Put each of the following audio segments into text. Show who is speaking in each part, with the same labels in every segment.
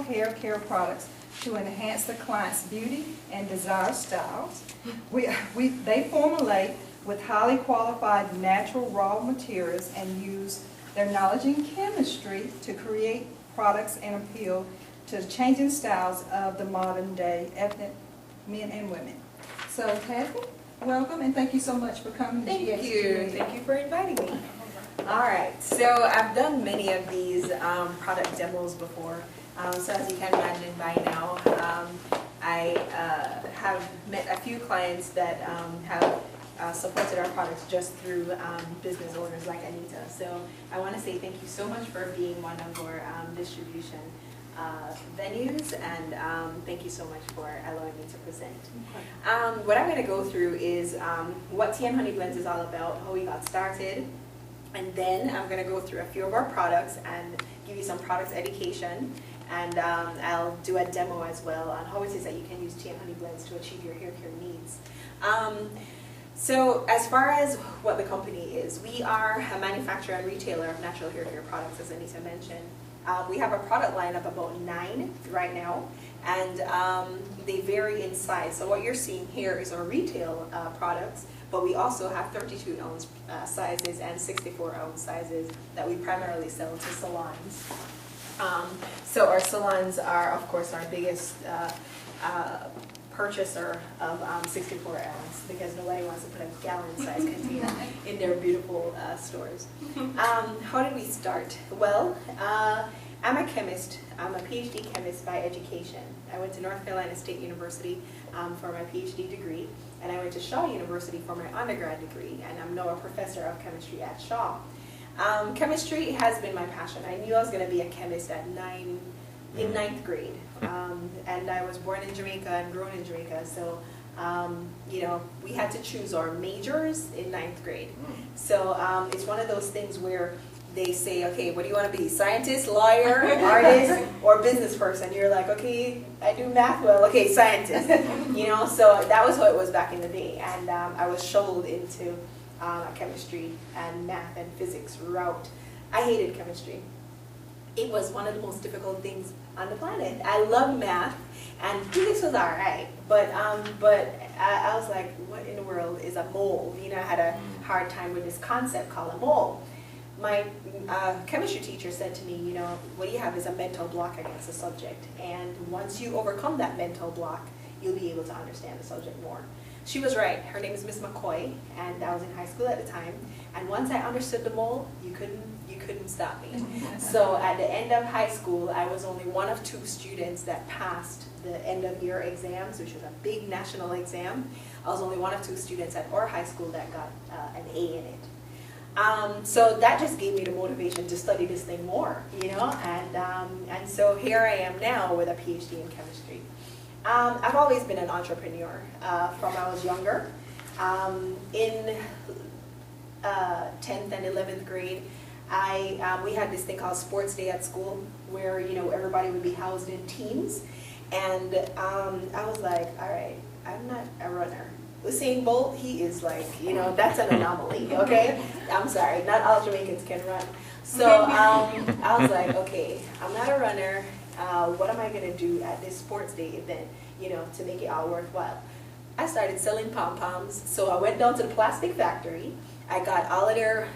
Speaker 1: hair care products to enhance the client's beauty and desire styles. They formulate with highly qualified natural raw materials and use their knowledge in chemistry to create products and appeal to the changing styles of the modern day ethnic men and women. So, Tashni, welcome and thank you so much for coming.
Speaker 2: Thank you. Thank you for inviting me. All right, so I've done many of these product demos before. So as you can imagine by now, I have met a few clients that have supported our products just through business owners like Anita. So I want to say thank you so much for being one of our distribution venues, and thank you so much for allowing me to present. Okay. What I'm going to go through is what Tea&Honey Blends is all about, how we got started, and then I'm going to go through a few of our products and give you some products education, and I'll do a demo as well on how it is that you can use Tea&Honey Blends to achieve your hair care needs. So as far as what the company is, we are a manufacturer and retailer of natural hair care products, as Anita mentioned. We have a product line of about 9 right now, and they vary in size. So what you're seeing here is our retail products, but we also have 32-ounce sizes and 64-ounce sizes that we primarily sell to salons. So our salons are, of course, our biggest purchaser of 64 ounce, because nobody wants to put a gallon-sized container in their beautiful stores. How did we start? Well, I'm a chemist. I'm a PhD chemist by education. I went to North Carolina State University for my PhD degree, and I went to Shaw University for my undergrad degree, and I'm now a professor of chemistry at Shaw. Chemistry has been my passion. I knew I was going to be a chemist in 9th grade. And I was born in Jamaica and grown in Jamaica, so you know, we had to choose our majors in 9th grade. So it's one of those things where they say, okay, what do you want to be? Scientist, lawyer, artist, or business person? You're like, okay, I do math well, okay, scientist. You know, so that was how it was back in the day, and I was shoveled into chemistry and math and physics route. I hated chemistry. It was one of the most difficult things on the planet. I loved math, and physics was all right, but I was like, what in the world is a mole? You know, I had a hard time with this concept called a mole. My chemistry teacher said to me, you know, what you have is a mental block against the subject, and once you overcome that mental block, you'll be able to understand the subject more. She was right. Her name is Miss McCoy, and I was in high school at the time, and once I understood the mole, you couldn't stop me. So at the end of high school, I was only one of 2 students that passed the end of year exams, which was a big national exam. I was only one of 2 students at our high school that got an A in it. So that just gave me the motivation to study this thing more, you know, and so here I am now with a PhD in chemistry. I've always been an entrepreneur from I was younger. In 10th and 11th grade, we had this thing called sports day at school, where, you know, everybody would be housed in teams, and I was like, all right, I'm not a runner. Usain Bolt, he is like, you know, that's an anomaly, okay? I'm sorry, not all Jamaicans can run. So I was like, okay, I'm not a runner. What am I going to do at this sports day event, you know, to make it all worthwhile? I started selling pom-poms, so I went down to the plastic factory. I got all of their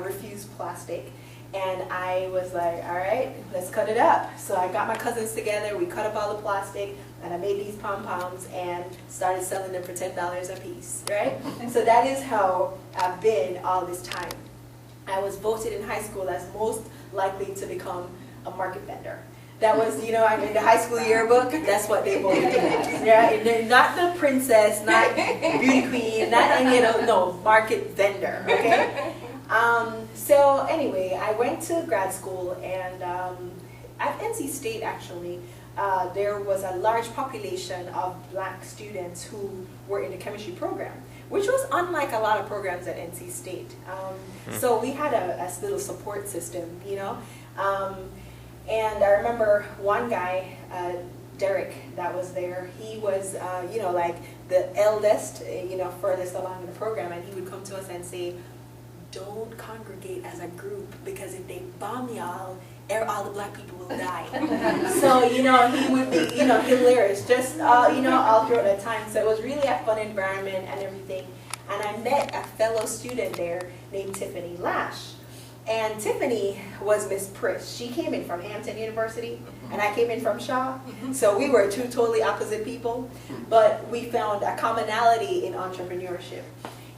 Speaker 2: refused plastic, and I was like, all right, let's cut it up. So I got my cousins together, we cut up all the plastic, and I made these pom-poms and started selling them for $10 a piece, right? So that is how I've been all this time. I was voted in high school as most likely to become a market vendor. That was, you know, in the high school yearbook, that's what they voted me as. Yeah, not the princess, not beauty queen, not any of those, no, market vendor, okay? So anyway, I went to grad school, and at NC State, actually, there was a large population of black students who were in the chemistry program, which was unlike a lot of programs at NC State. So we had a little support system, you know. And I remember one guy, Derek, that was there. He was, you know, like the eldest, you know, furthest along in the program, and he would come to us and say, don't congregate as a group, because if they bomb y'all, all the black people will die. So, you know, he would be, you know, hilarious, just, you know, all throughout that time. So it was really a fun environment and everything. And I met a fellow student there named Tiffany Lash. And Tiffany was Miss Prish. She came in from Hampton University, and I came in from Shaw. So we were two totally opposite people, but we found a commonality in entrepreneurship.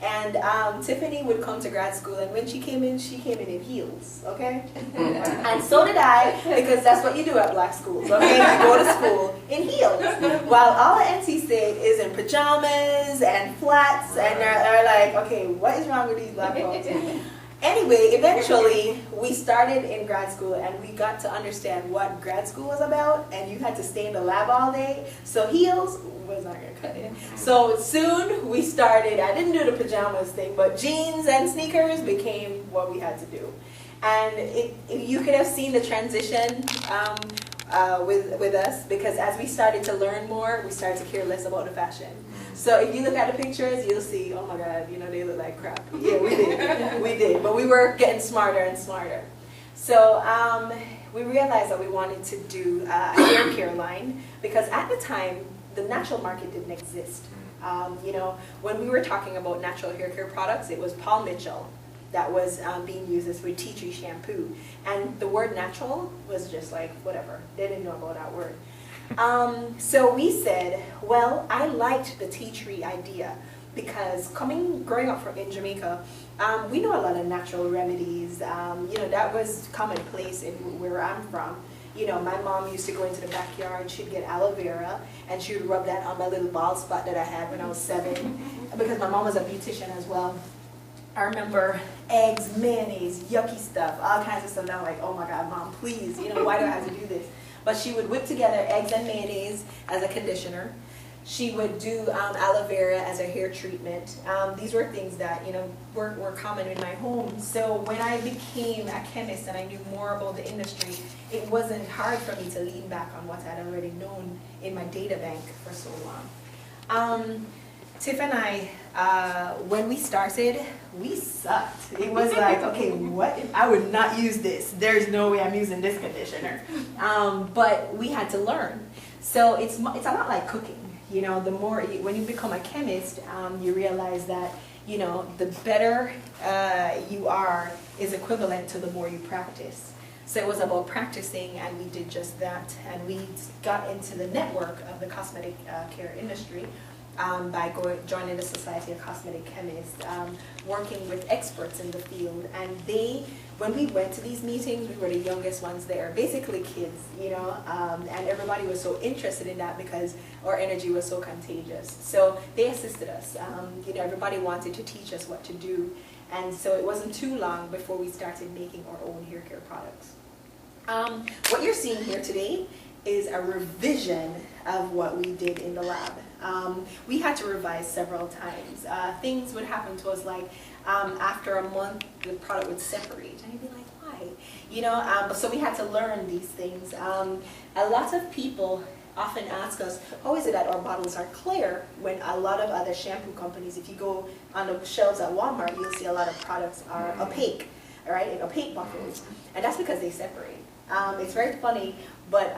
Speaker 2: And Tiffany would come to grad school, and when she came in in heels, okay? And so did I, because that's what you do at black schools, okay? You go to school in heels. While all the NC State is in pajamas and flats, and they're like, okay, what is wrong with these black folks? Anyway, eventually, we started in grad school, and we got to understand what grad school was about, and you had to stay in the lab all day. So heels was not going to cut it. So soon, we started, I didn't do the pajamas thing, but jeans and sneakers became what we had to do. And you could have seen the transition with us, because as we started to learn more, we started to care less about the fashion. So if you look at the pictures, you'll see, oh my God, you know, they look like crap. Yeah, we did. We did. But we were getting smarter and smarter. So we realized that we wanted to do a hair care line, because at the time, the natural market didn't exist. You know, when we were talking about natural hair care products, it was Paul Mitchell that was being used as with tea tree shampoo. And the word natural was just like, whatever. They didn't know about that word. So we said, well, I liked the tea tree idea, because growing up in Jamaica, we know a lot of natural remedies. You know, that was commonplace in where I'm from. You know, my mom used to go into the backyard, she'd get aloe vera, and she would rub that on my little bald spot that I had when I was 7, because my mom was a beautician as well. I remember eggs, mayonnaise, yucky stuff, all kinds of stuff. And I'm like, oh my God, Mom, please, you know, why do I have to do this? But she would whip together eggs and mayonnaise as a conditioner. She would do aloe vera as a hair treatment. These were things that, you know, were common in my home. So when I became a chemist and I knew more about the industry, it wasn't hard for me to lean back on what I'd already known in my data bank for so long. Tiff and I, when we started, we sucked. It was like, okay, what if I would not use this? There's no way I'm using this conditioner. But we had to learn. So it's a lot like cooking. You know, the more, when you become a chemist, you realize that, you know, the better you are is equivalent to the more you practice. So it was about practicing, and we did just that. And we got into the network of the cosmetic care industry by joining the Society of Cosmetic Chemists, working with experts in the field. And when we went to these meetings, we were the youngest ones there, basically kids, you know, and everybody was so interested in that because our energy was so contagious. So they assisted us. You know, everybody wanted to teach us what to do. And so it wasn't too long before we started making our own hair care products. What you're seeing here today is a revision of what we did in the lab. We had to revise several times. Things would happen to us like after a month the product would separate, and you'd be like, why? You know, so we had to learn these things. A lot of people often ask us, how is it that our bottles are clear when a lot of other shampoo companies, if you go on the shelves at Walmart, you'll see a lot of products are opaque, all right, in opaque bottles, and that's because they separate. It's very funny, but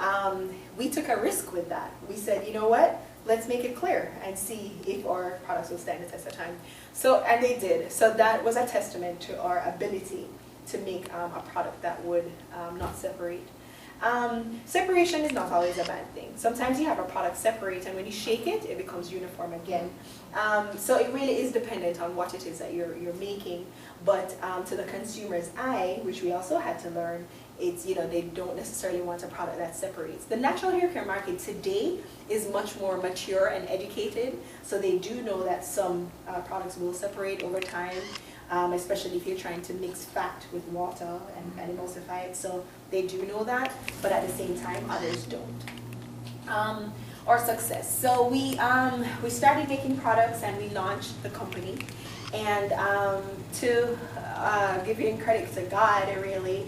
Speaker 2: we took a risk with that. We said, you know what? Let's make it clear and see if our products will stand the test of time. So, and they did. So that was a testament to our ability to make a product that would not separate. Separation is not always a bad thing. Sometimes you have a product separate, and when you shake it, it becomes uniform again. So it really is dependent on what it is that you're making. But to the consumer's eye, which we also had to learn, it's, you know, they don't necessarily want a product that separates. The natural hair care market today is much more mature and educated, so they do know that some products will separate over time, especially if you're trying to mix fat with water and emulsify it. So they do know that, but at the same time, others don't. Our success. So we started making products and we launched the company. And to give you credit to God, really,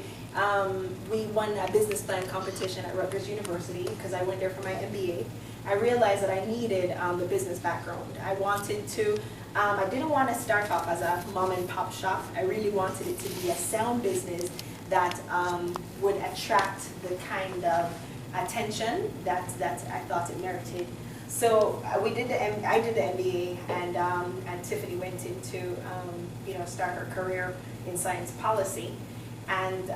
Speaker 2: we won a business plan competition at Rutgers University because I went there for my MBA. I realized that I needed the business background. I wanted to, I didn't want to start off as a mom and pop shop. I really wanted it to be a sound business that would attract the kind of attention that I thought it merited. So I did the MBA, and Tiffany went into start her career in science policy, and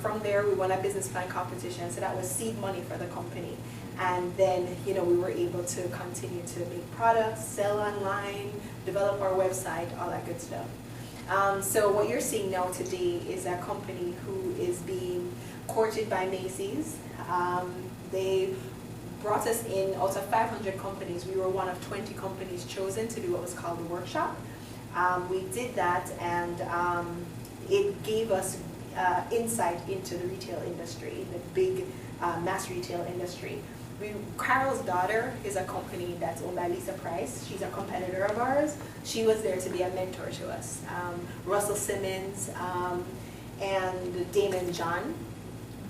Speaker 2: from there we won a business plan competition. So that was seed money for the company, and then we were able to continue to make products, sell online, develop our website, all that good stuff. So what you're seeing now today is a company who is being courted by Macy's. They brought us in out of 500 companies. We were one of 20 companies chosen to do what was called the workshop. We did that, and it gave us insight into the retail industry, the big mass retail industry. Carol's Daughter is a company that's owned by Lisa Price. She's a competitor of ours. She was there to be a mentor to us. Russell Simmons and Damon John.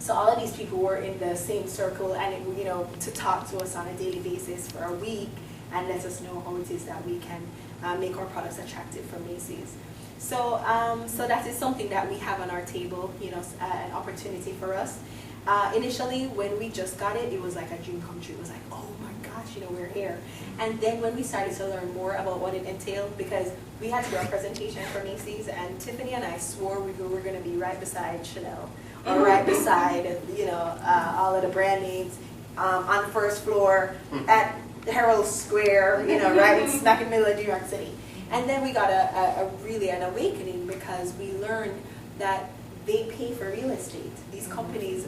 Speaker 2: So all of these people were in the same circle, and to talk to us on a daily basis for a week and let us know how it is that we can make our products attractive for Macy's. So that is something that we have on our table, an opportunity for us. Initially, when we just got it, it was like a dream come true. It was like, oh my gosh, we're here. And then when we started to learn more about what it entailed, because we had to do a presentation for Macy's, and Tiffany and I swore we were going to be right beside Chanel, or right beside, all of the brand names on the first floor at Herald Square, right smack in the middle of New York City. And then we got really an awakening, because we learned that they pay for real estate. These companies,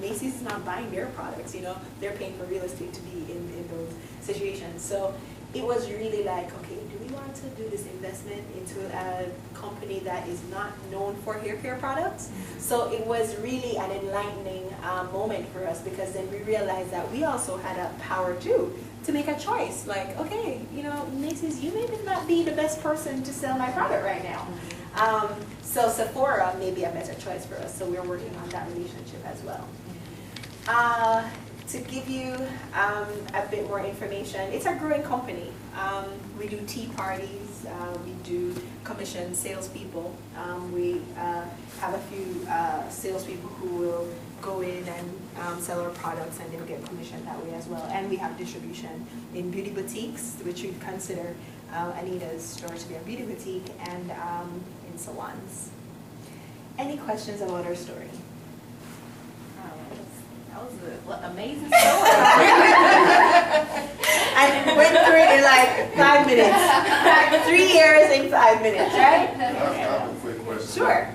Speaker 2: Macy's is not buying their products, they're paying for real estate to be in those situations. So it was really like, okay, do we want to do this investment into a company that is not known for hair care products? So it was really an enlightening moment for us, because then we realized that we also had a power too to make a choice. Like, okay, Macy's, you may not be the best person to sell my product right now. So Sephora may be a better choice for us, so we're working on that relationship as well. To give you a bit more information, it's a growing company. We do tea parties, we do commission salespeople. We have a few salespeople who will go in and sell our products, and they'll get commission that way as well. And we have distribution in beauty boutiques, which you'd consider Anita's store to be a beauty boutique, and in salons. Any questions about our story?
Speaker 3: That was an amazing story.
Speaker 2: And went through it in like 5 minutes. 3 years in 5 minutes, right?
Speaker 4: I have a quick question.
Speaker 2: Sure.